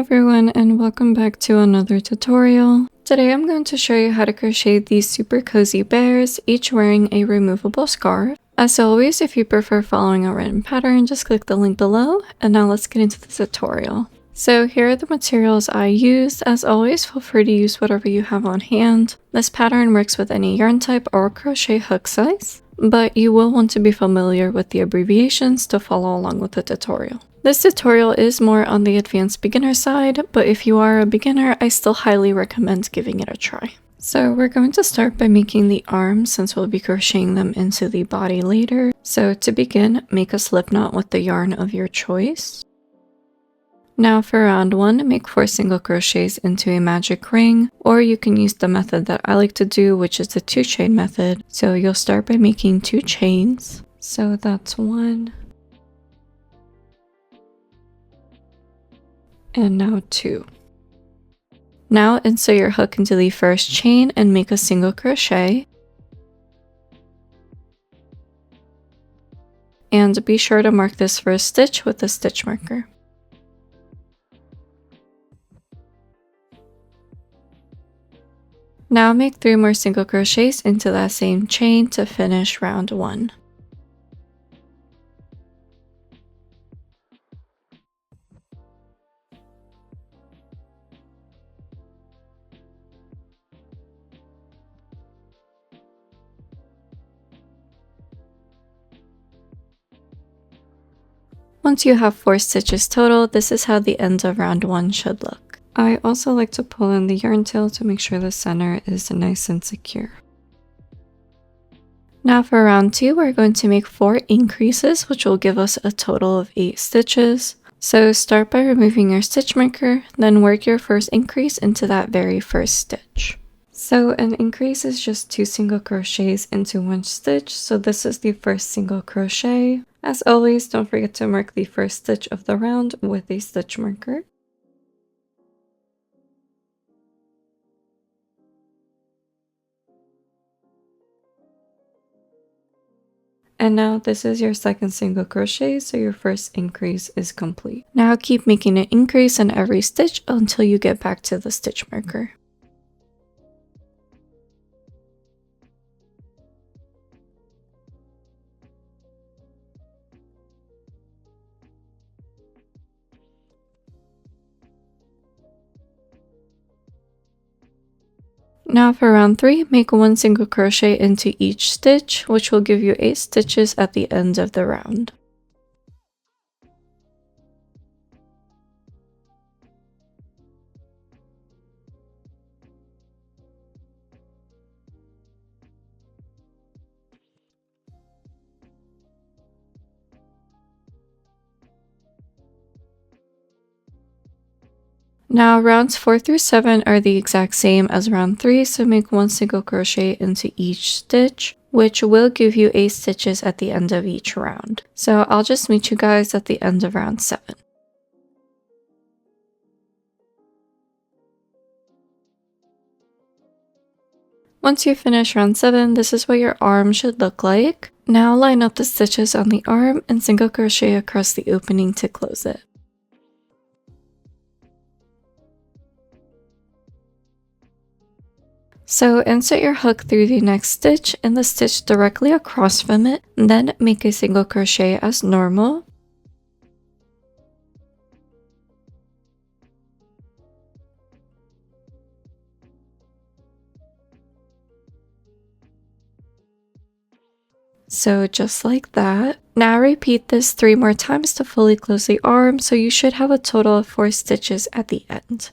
everyone, and welcome back to another tutorial. Today I'm going to show you how to crochet these super cozy bears, each wearing a removable scarf. As always, if you prefer following a written pattern, just click the link below, and now let's get into the tutorial. So here are the materials I used. As always, feel free to use whatever you have on hand. This pattern works with any yarn type or crochet hook size, but you will want to be familiar with the abbreviations to follow along with the tutorial. This tutorial is more on the advanced beginner side, but if you are a beginner, I still highly recommend giving it a try. So we're going to start by making the arms since we'll be crocheting them into the body later. So to begin, make a slip knot with the yarn of your choice. Now for round 1, make 4 single crochets into a magic ring, or you can use the method that I like to do, which is the 2 chain method. So you'll start by making 2 chains. So that's 1. And now 2. Now insert your hook into the first chain and make a single crochet. And be sure to mark this first stitch with a stitch marker. Now make 3 more single crochets into that same chain to finish round 1. Once you have 4 stitches total, this is how the end of round 1 should look. I also like to pull in the yarn tail to make sure the center is nice and secure. Now for round 2, we're going to make 4 increases, which will give us a total of 8 stitches. So start by removing your stitch marker, then work your first increase into that very first stitch. So an increase is just 2 single crochets into 1 stitch, so this is the first single crochet. As always, don't forget to mark the first stitch of the round with a stitch marker. And now this is your second single crochet, so your first increase is complete. Now keep making an increase in every stitch until you get back to the stitch marker. Now for round 3, make 1 single crochet into each stitch, which will give you 8 stitches at the end of the round. Now rounds 4 through 7 are the exact same as round 3, so make 1 single crochet into each stitch, which will give you 8 stitches at the end of each round. So I'll just meet you guys at the end of round 7. Once you finish round 7, this is what your arm should look like. Now line up the stitches on the arm and single crochet across the opening to close it. So insert your hook through the next stitch and the stitch directly across from it, then make a single crochet as normal. So just like that. Now repeat this 3 more times to fully close the arm, so you should have a total of 4 stitches at the end.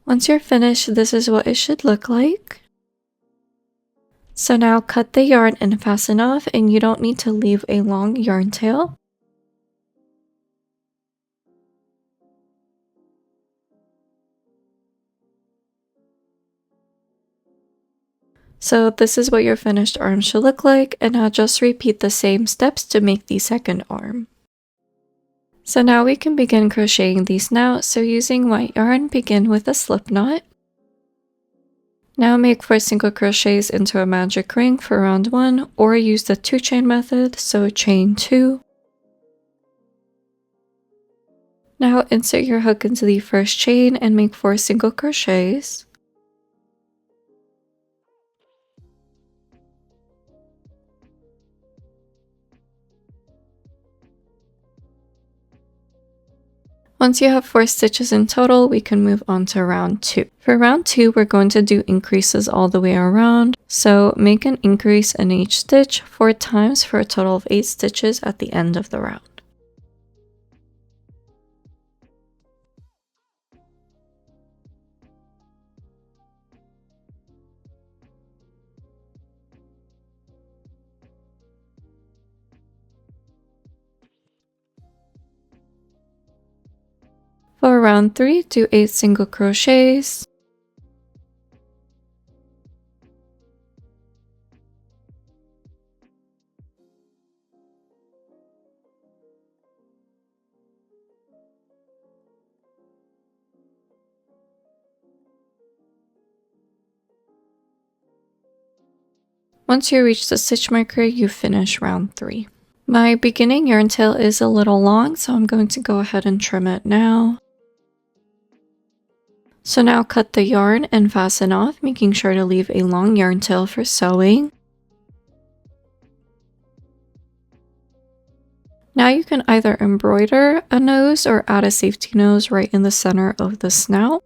Once you're finished, this is what it should look like. So now cut the yarn and fasten off, and you don't need to leave a long yarn tail. So this is what your finished arm should look like, and now just repeat the same steps to make the second arm. So now we can begin crocheting the snout. So using white yarn, begin with a slip knot. Now make 4 single crochets into a magic ring for round 1, or use the 2 chain method, so chain 2. Now insert your hook into the first chain and make 4 single crochets. Once you have 4 stitches in total, we can move on to round 2. For round 2, we're going to do increases all the way around. So make an increase in each stitch 4 times for a total of 8 stitches at the end of the round. For round 3, do 8 single crochets. Once you reach the stitch marker, you finish round 3. My beginning yarn tail is a little long, so I'm going to go ahead and trim it now. So now cut the yarn and fasten off, making sure to leave a long yarn tail for sewing. Now you can either embroider a nose or add a safety nose right in the center of the snout.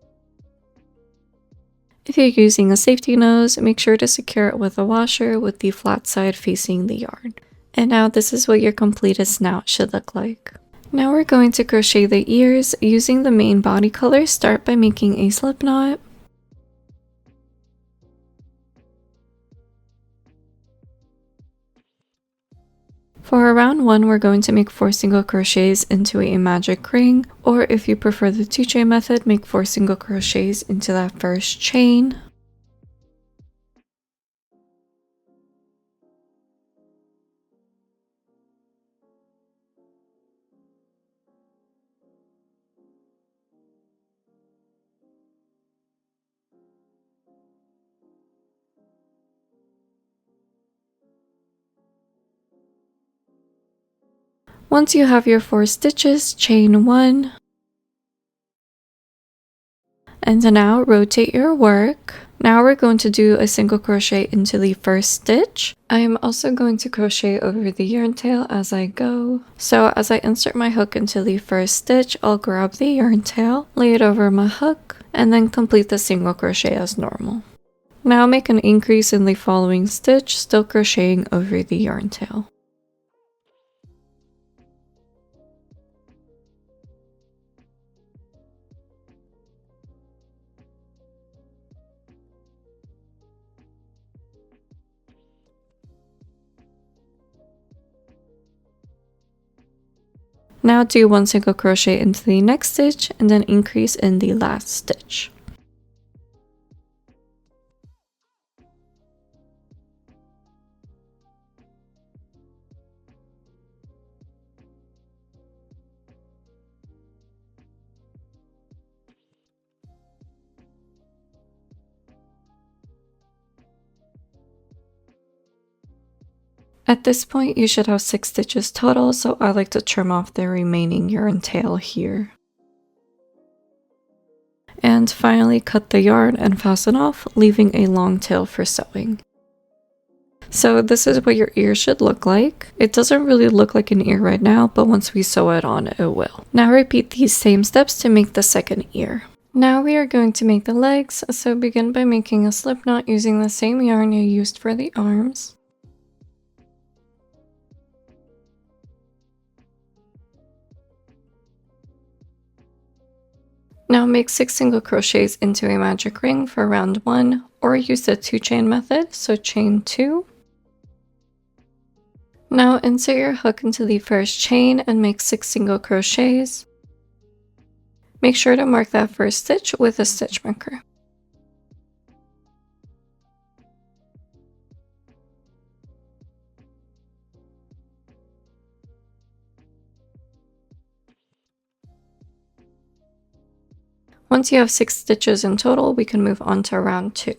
If you're using a safety nose, make sure to secure it with a washer with the flat side facing the yarn. And now this is what your completed snout should look like. Now we're going to crochet the ears. Using the main body color, start by making a slip knot. For round 1, we're going to make 4 single crochets into a magic ring, or if you prefer the 2 chain method, make 4 single crochets into that first chain. Once you have your 4 stitches, chain 1. And now rotate your work. Now we're going to do a single crochet into the first stitch. I am also going to crochet over the yarn tail as I go. So as I insert my hook into the first stitch, I'll grab the yarn tail, lay it over my hook, and then complete the single crochet as normal. Now make an increase in the following stitch, still crocheting over the yarn tail. Now do 1 single crochet into the next stitch and then increase in the last stitch. At this point, you should have 6 stitches total, so I like to trim off the remaining yarn tail here. And finally cut the yarn and fasten off, leaving a long tail for sewing. So this is what your ear should look like. It doesn't really look like an ear right now, but once we sew it on, it will. Now repeat these same steps to make the second ear. Now we are going to make the legs, so begin by making a slip knot using the same yarn you used for the arms. Now make 6 single crochets into a magic ring for round 1, or use the 2 chain method, so chain 2. Now insert your hook into the first chain and make 6 single crochets. Make sure to mark that first stitch with a stitch marker. Once you have 6 stitches in total, we can move on to round 2.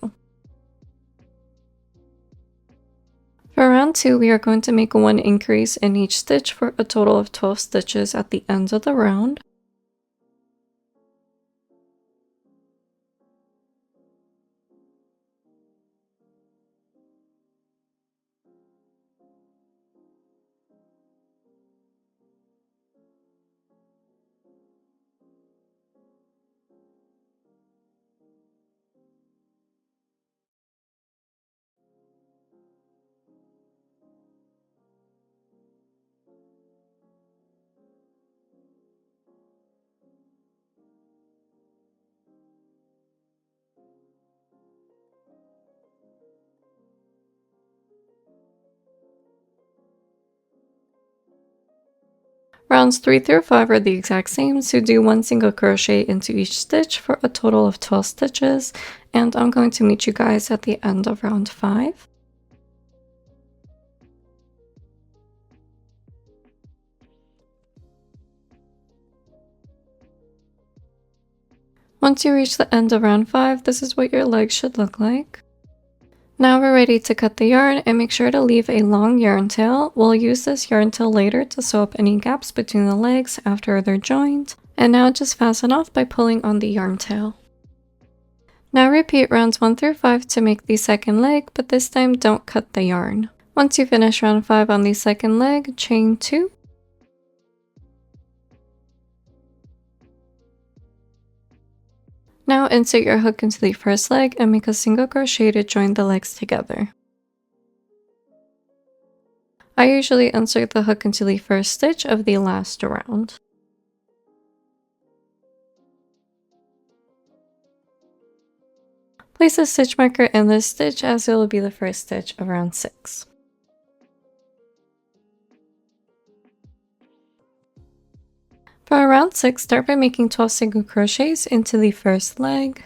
For round 2, we are going to make 1 increase in each stitch for a total of 12 stitches at the end of the round. Rounds 3 through 5 are the exact same, so do 1 single crochet into each stitch for a total of 12 stitches, and I'm going to meet you guys at the end of round 5. Once you reach the end of round 5, this is what your legs should look like. Now we're ready to cut the yarn, and make sure to leave a long yarn tail. We'll use this yarn tail later to sew up any gaps between the legs after they're joined. And now just fasten off by pulling on the yarn tail. Now repeat rounds 1 through 5 to make the second leg, but this time don't cut the yarn. Once you finish round 5 on the second leg, chain 2. Now insert your hook into the first leg and make a single crochet to join the legs together. I usually insert the hook into the first stitch of the last round. Place a stitch marker in this stitch as it will be the first stitch of round 6. For round 6, start by making 12 single crochets into the first leg.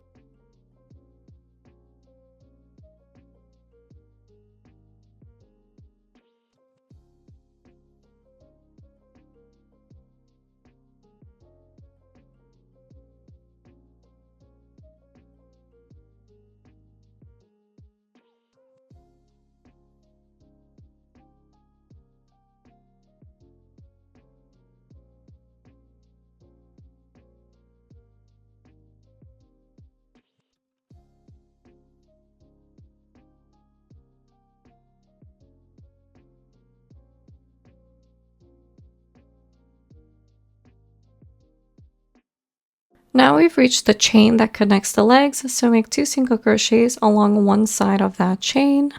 Now we've reached the chain that connects the legs, so make 2 single crochets along one side of that chain.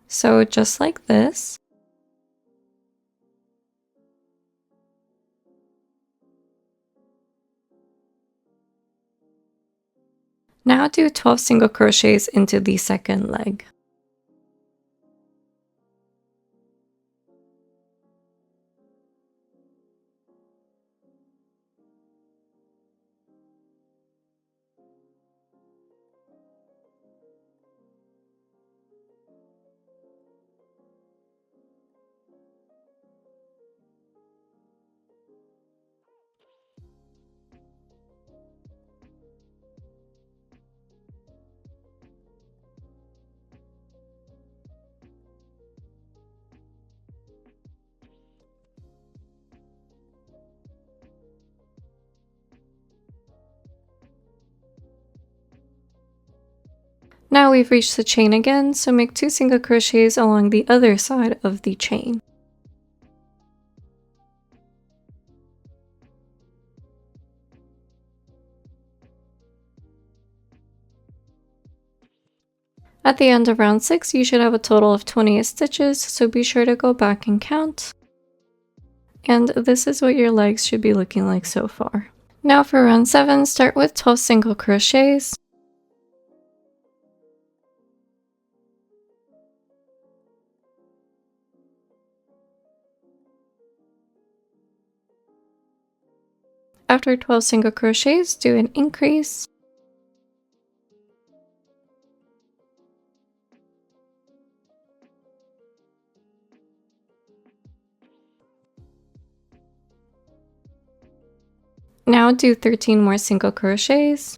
So just like this. Now do 12 single crochets into the second leg. Now we've reached the chain again, so make 2 single crochets along the other side of the chain. At the end of round 6, you should have a total of 28 stitches, so be sure to go back and count. And this is what your legs should be looking like so far. Now for round 7, start with 12 single crochets. After 12 single crochets, do an increase. Now do 13 more single crochets.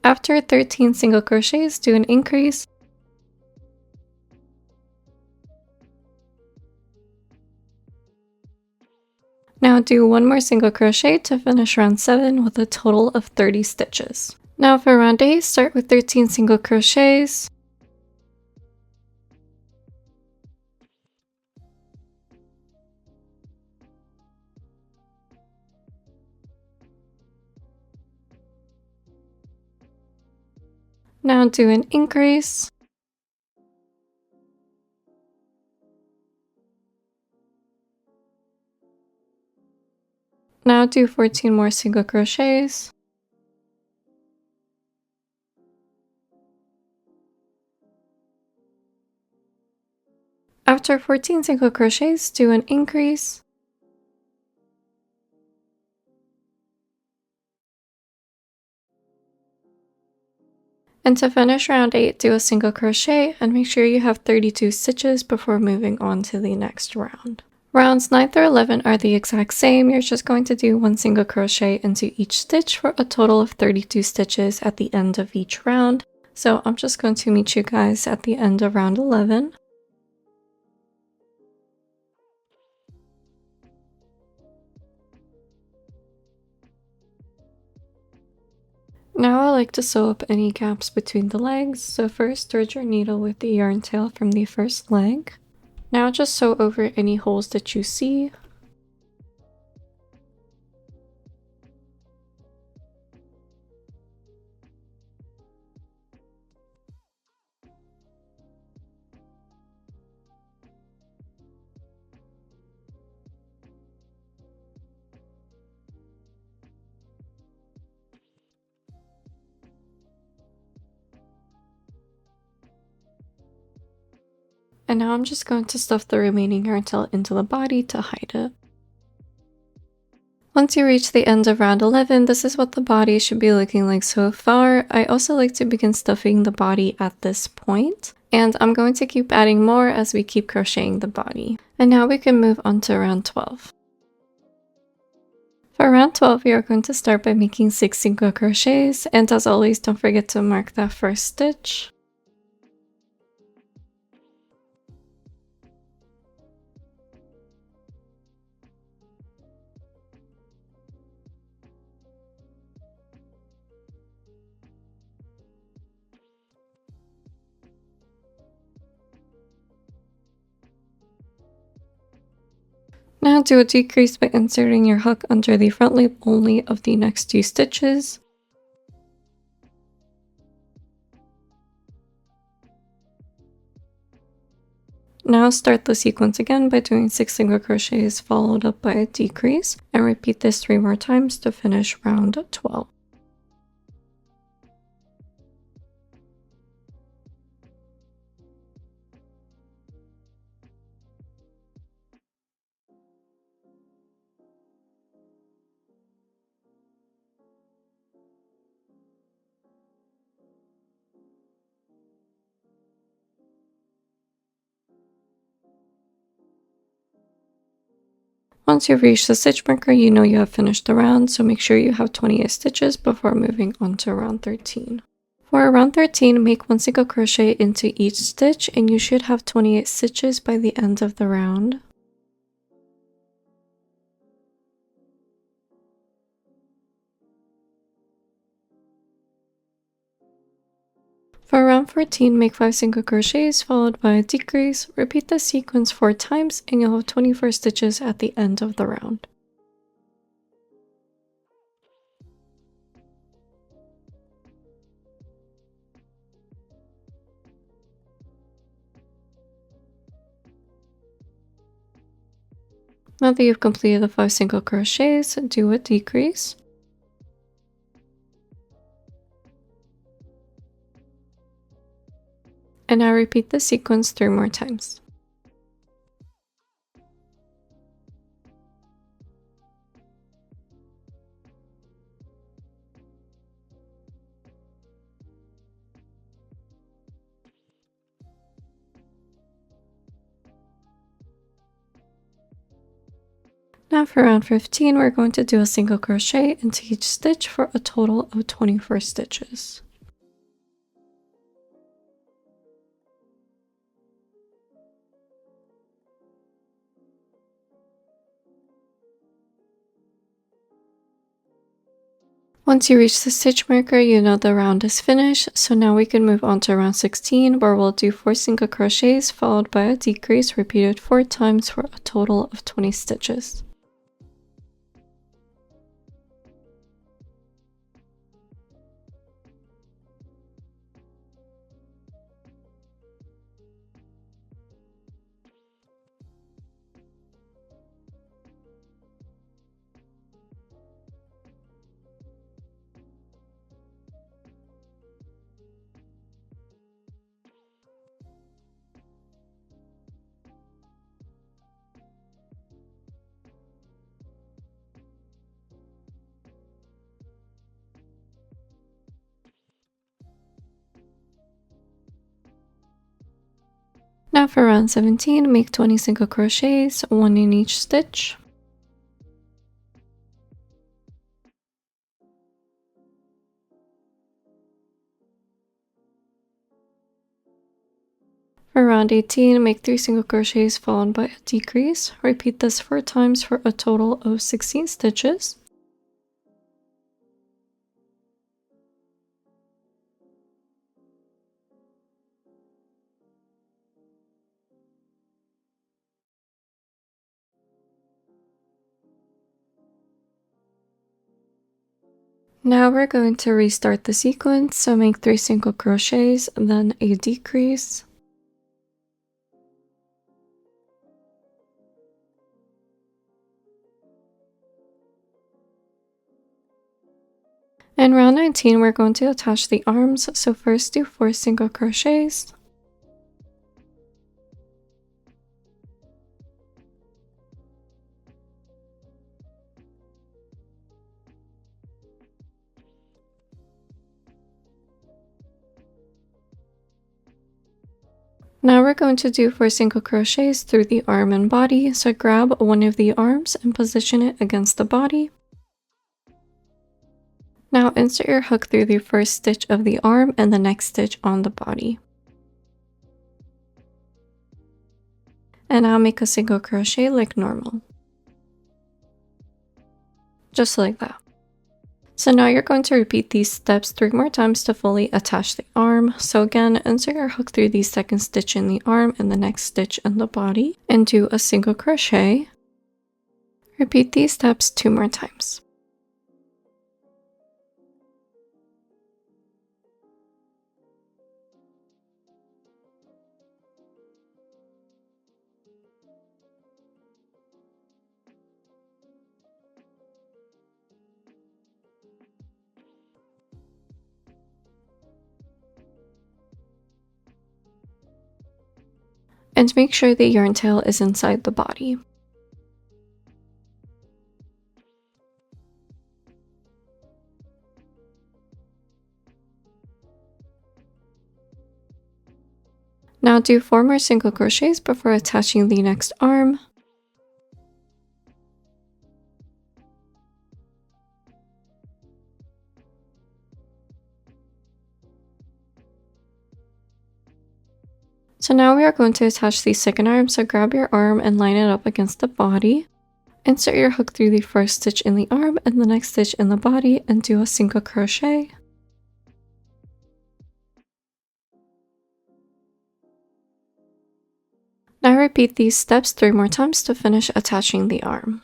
After 13 single crochets, do an increase. Now do one more single crochet to finish round 7 with a total of 30 stitches. Now for round 8, start with 13 single crochets. Now do an increase. Now do 14 more single crochets. After 14 single crochets, do an increase. And to finish round 8, do a single crochet and make sure you have 32 stitches before moving on to the next round. Rounds 9 through 11 are the exact same. You're just going to do one single crochet into each stitch for a total of 32 stitches at the end of each round. So I'm just going to meet you guys at the end of round 11. Now I like to sew up any gaps between the legs, so first thread your needle with the yarn tail from the first leg. Now just sew over any holes that you see. And now I'm just going to stuff the remaining yarn tail into the body to hide it. Once you reach the end of round 11, this is what the body should be looking like so far. I also like to begin stuffing the body at this point, and I'm going to keep adding more as we keep crocheting the body. And now we can move on to round 12. For round 12, we are going to start by making 6 single crochets, and as always, don't forget to mark that first stitch. Now do a decrease by inserting your hook under the front loop only of the next 2 stitches. Now start the sequence again by doing 6 single crochets followed up by a decrease, and repeat this 3 more times to finish round 12. Once you've reached the stitch marker, you know you have finished the round, so make sure you have 28 stitches before moving on to round 13. For round 13, make 1 single crochet into each stitch, and you should have 28 stitches by the end of the round. For round 14, make 5 single crochets followed by a decrease. Repeat the sequence 4 times and you'll have 24 stitches at the end of the round. Now that you've completed the 5 single crochets, do a decrease. And now repeat the sequence 3 more times. Now for round 15, we're going to do a single crochet into each stitch for a total of 24 stitches. Once you reach the stitch marker, you know the round is finished, so now we can move on to round 16, where we'll do 4 single crochets followed by a decrease repeated 4 times for a total of 20 stitches. Now for round 17, make 20 single crochets, 1 in each stitch. For round 18, make 3 single crochets followed by a decrease. Repeat this 4 times for a total of 16 stitches. Now we're going to restart the sequence, so make 3 single crochets, then a decrease. In round 19, we're going to attach the arms, so first do 4 single crochets. Now we're going to do 4 single crochets through the arm and body, so grab one of the arms and position it against the body. Now insert your hook through the first stitch of the arm and the next stitch on the body. And now make a single crochet like normal. Just like that. So now you're going to repeat these steps 3 more times to fully attach the arm. So again, insert your hook through the second stitch in the arm and the next stitch in the body and do a single crochet. Repeat these steps 2 more times. And make sure the yarn tail is inside the body. Now do 4 more single crochets before attaching the next arm. So now we are going to attach the second arm, so grab your arm and line it up against the body. Insert your hook through the first stitch in the arm and the next stitch in the body and do a single crochet. Now repeat these steps 3 more times to finish attaching the arm.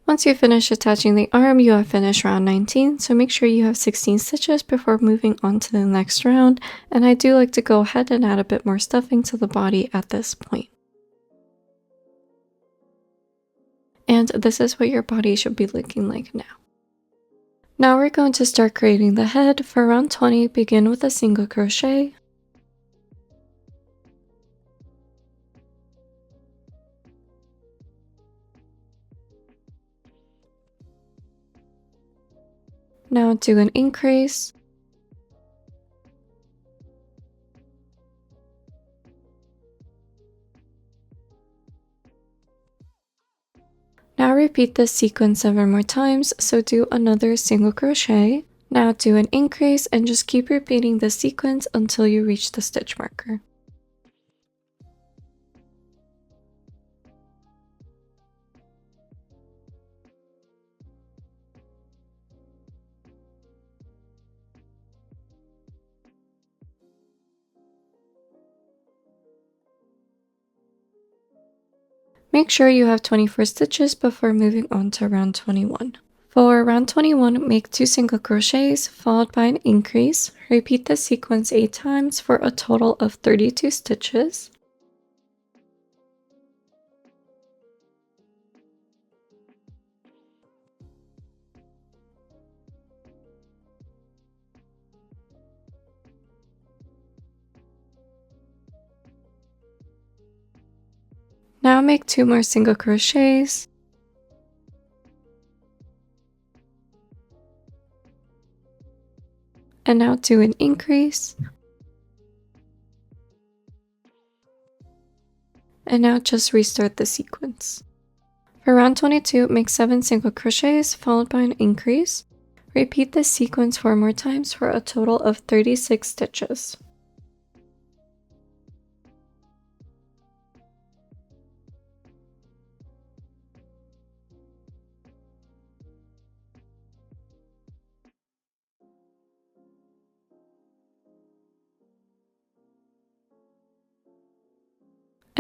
Once you finish attaching the arm, you have finished round 19, so make sure you have 16 stitches before moving on to the next round, and I do like to go ahead and add a bit more stuffing to the body at this point. And this is what your body should be looking like now. Now we're going to start creating the head. For round 20, begin with a single crochet. Now do an increase. Now repeat this sequence 7 more times, so do another single crochet. Now do an increase and just keep repeating the sequence until you reach the stitch marker. Make sure you have 24 stitches before moving on to round 21. For round 21, make 2 single crochets followed by an increase. Repeat the sequence 8 times for a total of 32 stitches. Now make 2 more single crochets. And now do an increase. And now just restart the sequence. For round 22, make 7 single crochets followed by an increase. Repeat this sequence 4 more times for a total of 36 stitches.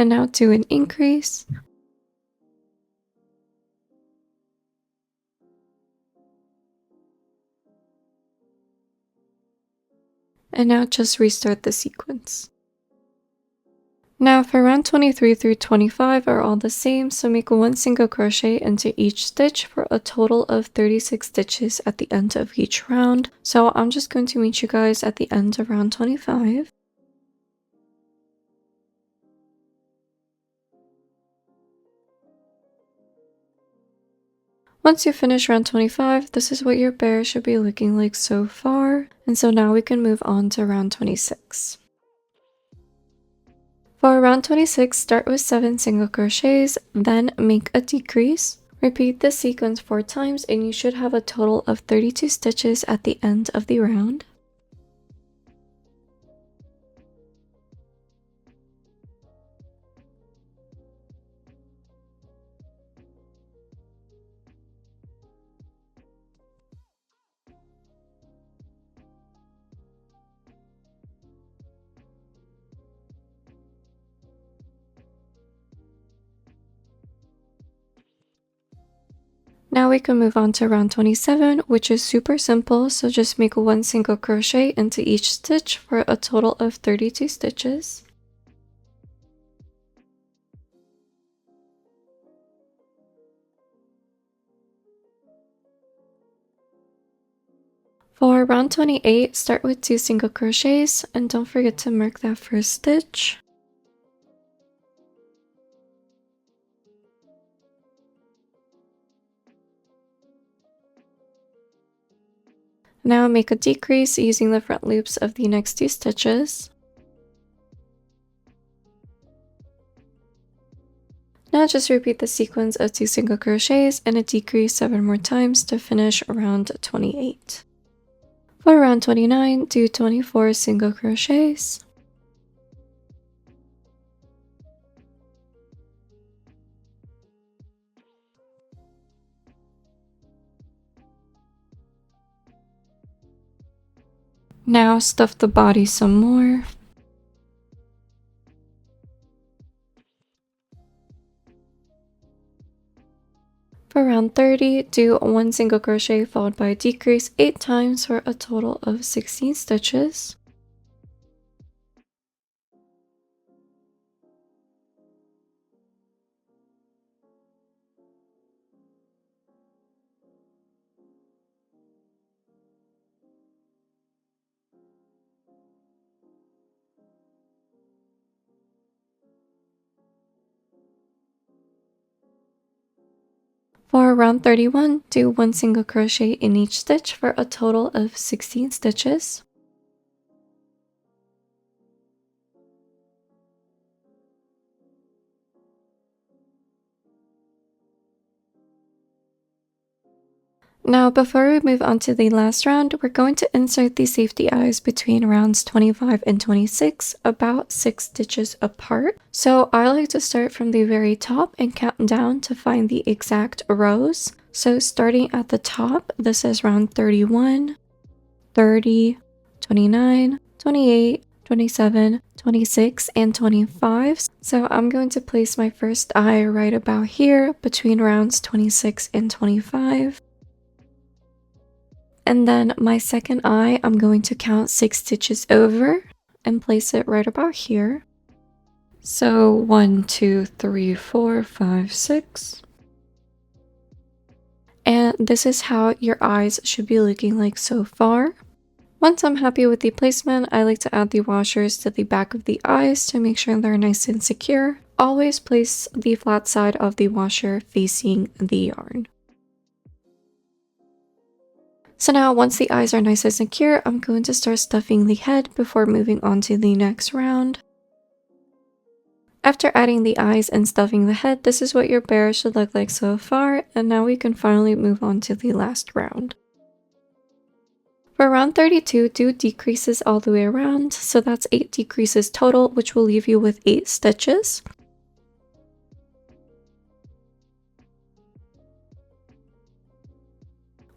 And now do an increase. And now just restart the sequence. Now for round 23 through 25 are all the same, so make 1 single crochet into each stitch for a total of 36 stitches at the end of each round. So I'm just going to meet you guys at the end of round 25. Once you finish round 25, this is what your bear should be looking like so far. And so now we can move on to round 26. For round 26, start with 7 single crochets, then make a decrease. Repeat this sequence 4 times and you should have a total of 32 stitches at the end of the round. Now we can move on to round 27, which is super simple, so just make 1 single crochet into each stitch for a total of 32 stitches. For round 28, start with 2 single crochets and don't forget to mark that first stitch. Now make a decrease using the front loops of the next 2 stitches. Now just repeat the sequence of 2 single crochets and a decrease 7 more times to finish round 28. For round 29, do 24 single crochets. Now stuff the body some more. For round 30, do 1 single crochet followed by a decrease 8 times for a total of 16 stitches. For round 31, do 1 single crochet in each stitch for a total of 16 stitches. Now, before we move on to the last round, we're going to insert the safety eyes between rounds 25 and 26, about 6 stitches apart. So I like to start from the very top and count down to find the exact rows. So starting at the top, this is round 31, 30, 29, 28, 27, 26, and 25. So I'm going to place my first eye right about here between rounds 26 and 25. And then my second eye, I'm going to count 6 stitches over and place it right about here. So 1, 2, 3, 4, 5, 6. And this is how your eyes should be looking like so far. Once I'm happy with the placement, I like to add the washers to the back of the eyes to make sure they're nice and secure. Always place the flat side of the washer facing the yarn. So now once the eyes are nice and secure, I'm going to start stuffing the head before moving on to the next round. After adding the eyes and stuffing the head, this is what your bear should look like so far, and now we can finally move on to the last round. For round 32, do decreases all the way around, so that's 8 decreases total, which will leave you with 8 stitches.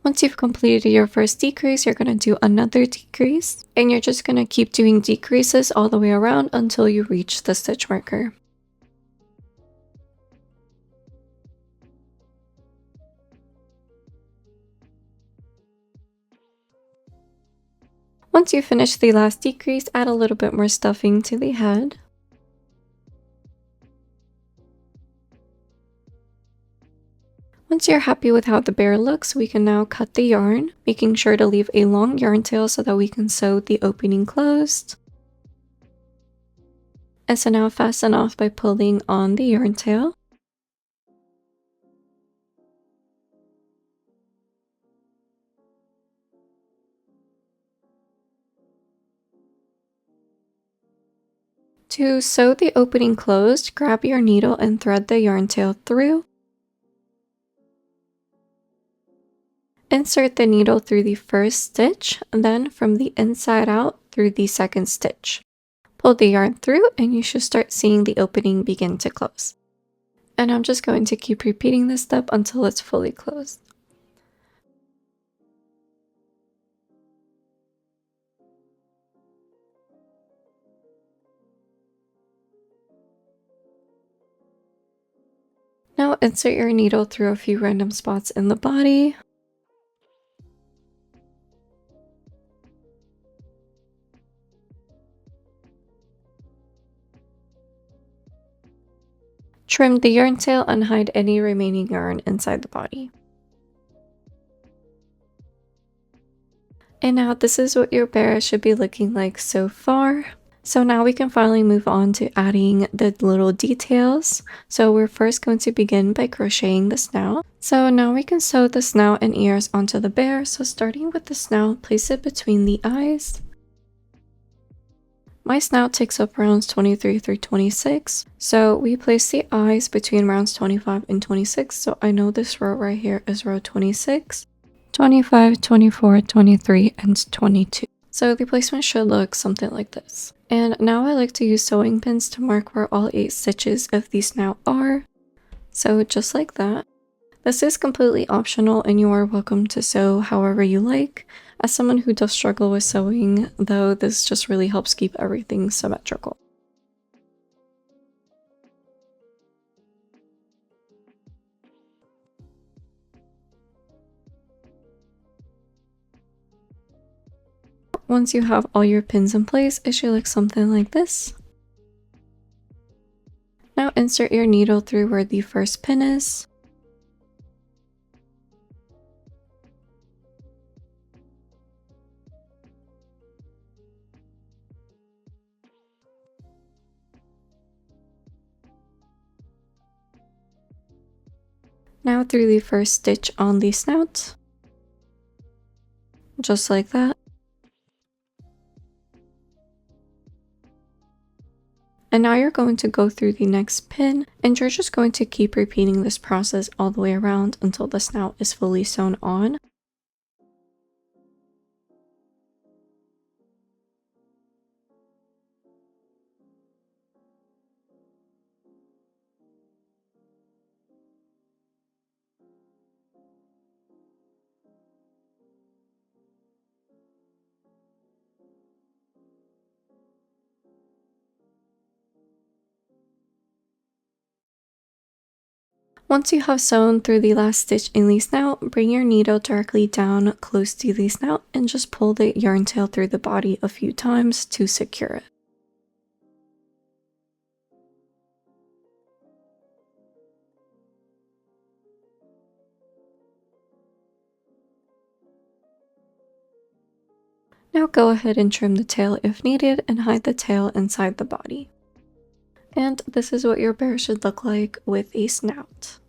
Once you've completed your first decrease, you're going to do another decrease, and you're just going to keep doing decreases all the way around until you reach the stitch marker. Once you finish the last decrease, add a little bit more stuffing to the head. Once you're happy with how the bear looks, we can now cut the yarn, making sure to leave a long yarn tail so that we can sew the opening closed. And so now fasten off by pulling on the yarn tail. To sew the opening closed, grab your needle and thread the yarn tail through. Insert the needle through the first stitch, and then from the inside out through the second stitch. Pull the yarn through and you should start seeing the opening begin to close. And I'm just going to keep repeating this step until it's fully closed. Now insert your needle through a few random spots in the body. Trim the yarn tail and hide any remaining yarn inside the body. And now this is what your bear should be looking like so far. So now we can finally move on to adding the little details. So we're first going to begin by crocheting the snout. So now we can sew the snout and ears onto the bear. So starting with the snout, place it between the eyes. My snout takes up rounds 23 through 26, so we place the eyes between rounds 25 and 26, so I know this row right here is row 26, 25, 24, 23, and 22. So the placement should look something like this. And now I like to use sewing pins to mark where all 8 stitches of the snout are. So just like that. This is completely optional and you are welcome to sew however you like. As someone who does struggle with sewing, though, this just really helps keep everything symmetrical. Once you have all your pins in place, it should look something like this. Now insert your needle through where the first pin is. Now through the first stitch on the snout, just like that. And now you're going to go through the next pin, and you're just going to keep repeating this process all the way around until the snout is fully sewn on. Once you have sewn through the last stitch in the snout, bring your needle directly down close to the snout and just pull the yarn tail through the body a few times to secure it. Now go ahead and trim the tail if needed and hide the tail inside the body. And this is what your bear should look like with a snout.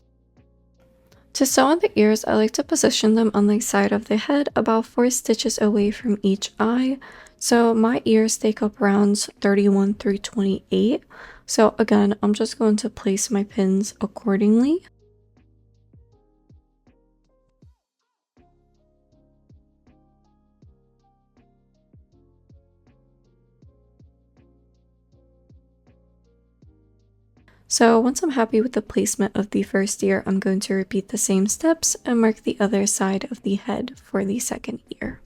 To sew on the ears, I like to position them on the side of the head about 4 stitches away from each eye. So my ears take up rounds 31 through 28. So again, I'm just going to place my pins accordingly. So once I'm happy with the placement of the first ear, I'm going to repeat the same steps and mark the other side of the head for the second ear.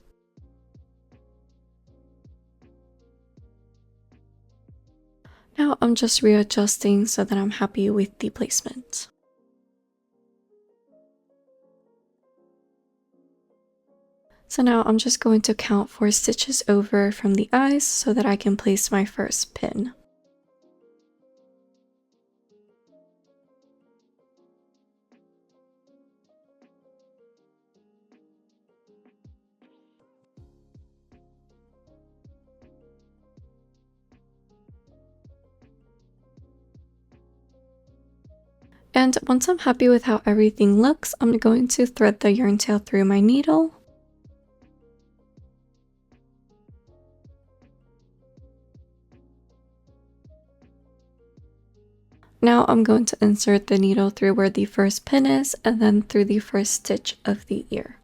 Now I'm just readjusting so that I'm happy with the placement. So now I'm just going to count 4 stitches over from the eyes so that I can place my first pin. And once I'm happy with how everything looks, I'm going to thread the yarn tail through my needle. Now I'm going to insert the needle through where the first pin is and then through the first stitch of the ear.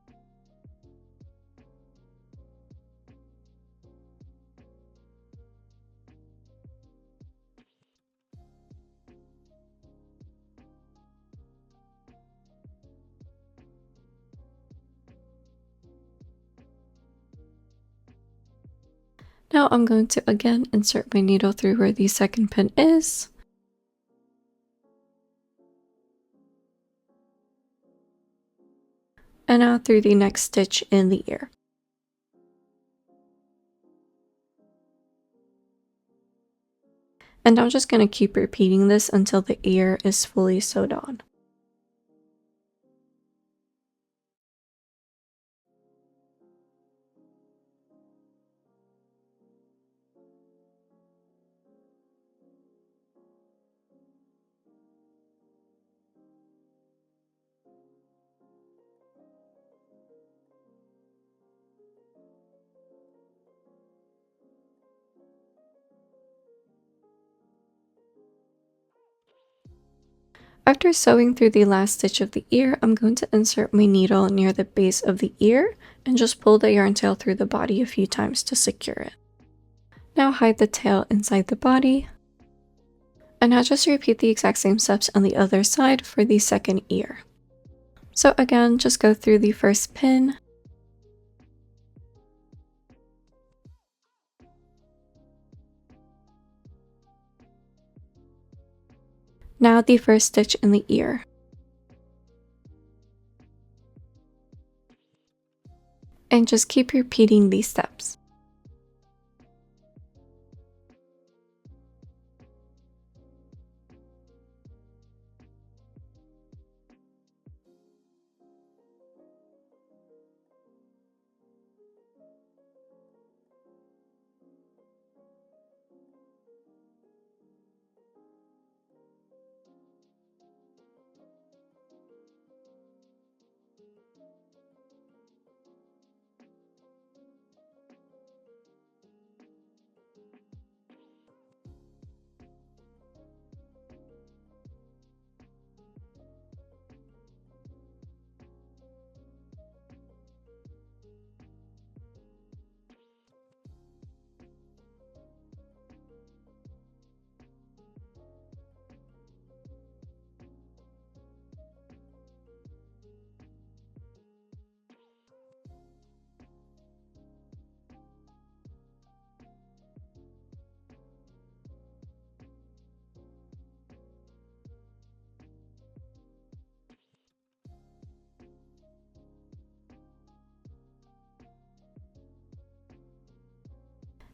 Now I'm going to again insert my needle through where the second pin is. And now through the next stitch in the ear. And I'm just going to keep repeating this until the ear is fully sewed on. After sewing through the last stitch of the ear, I'm going to insert my needle near the base of the ear and just pull the yarn tail through the body a few times to secure it. Now hide the tail inside the body. And now just repeat the exact same steps on the other side for the second ear. So again, just go through the first pin. Now the first stitch in the ear. And just keep repeating these steps.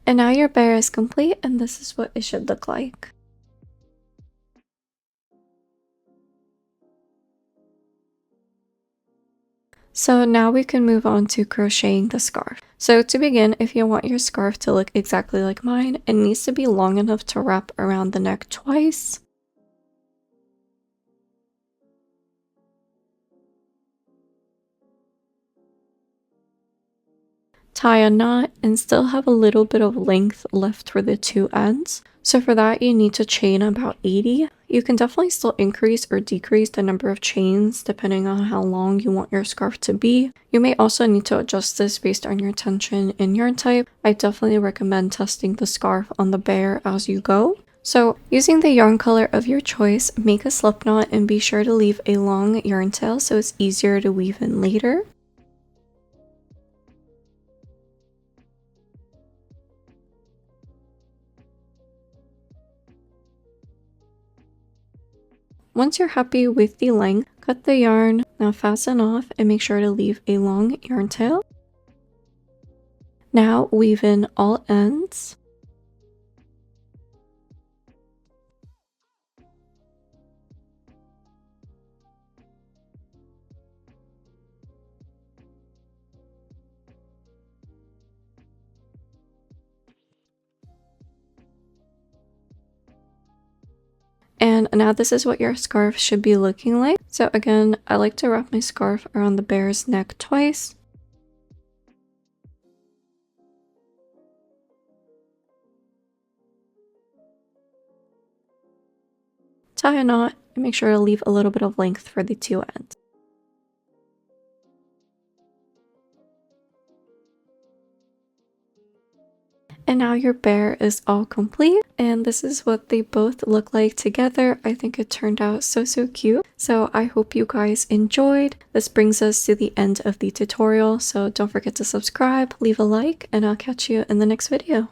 And now your bear is complete, and this is what it should look like. So now we can move on to crocheting the scarf. So to begin, if you want your scarf to look exactly like mine, it needs to be long enough to wrap around the neck twice. Tie a knot and still have a little bit of length left for the two ends. So for that, you need to chain about 80. You can definitely still increase or decrease the number of chains depending on how long you want your scarf to be. You may also need to adjust this based on your tension and yarn type. I definitely recommend testing the scarf on the bear as you go. So using the yarn color of your choice, make a slip knot and be sure to leave a long yarn tail so it's easier to weave in later. Once you're happy with the length, cut the yarn, now fasten off and make sure to leave a long yarn tail. Now weave in all ends. And now this is what your scarf should be looking like. So again, I like to wrap my scarf around the bear's neck twice. Tie a knot and make sure to leave a little bit of length for the two ends. And now your bear is all complete, and this is what they both look like together. I think it turned out so cute. So I hope you guys enjoyed. This brings us to the end of the tutorial, so don't forget to subscribe, leave a like, and I'll catch you in the next video.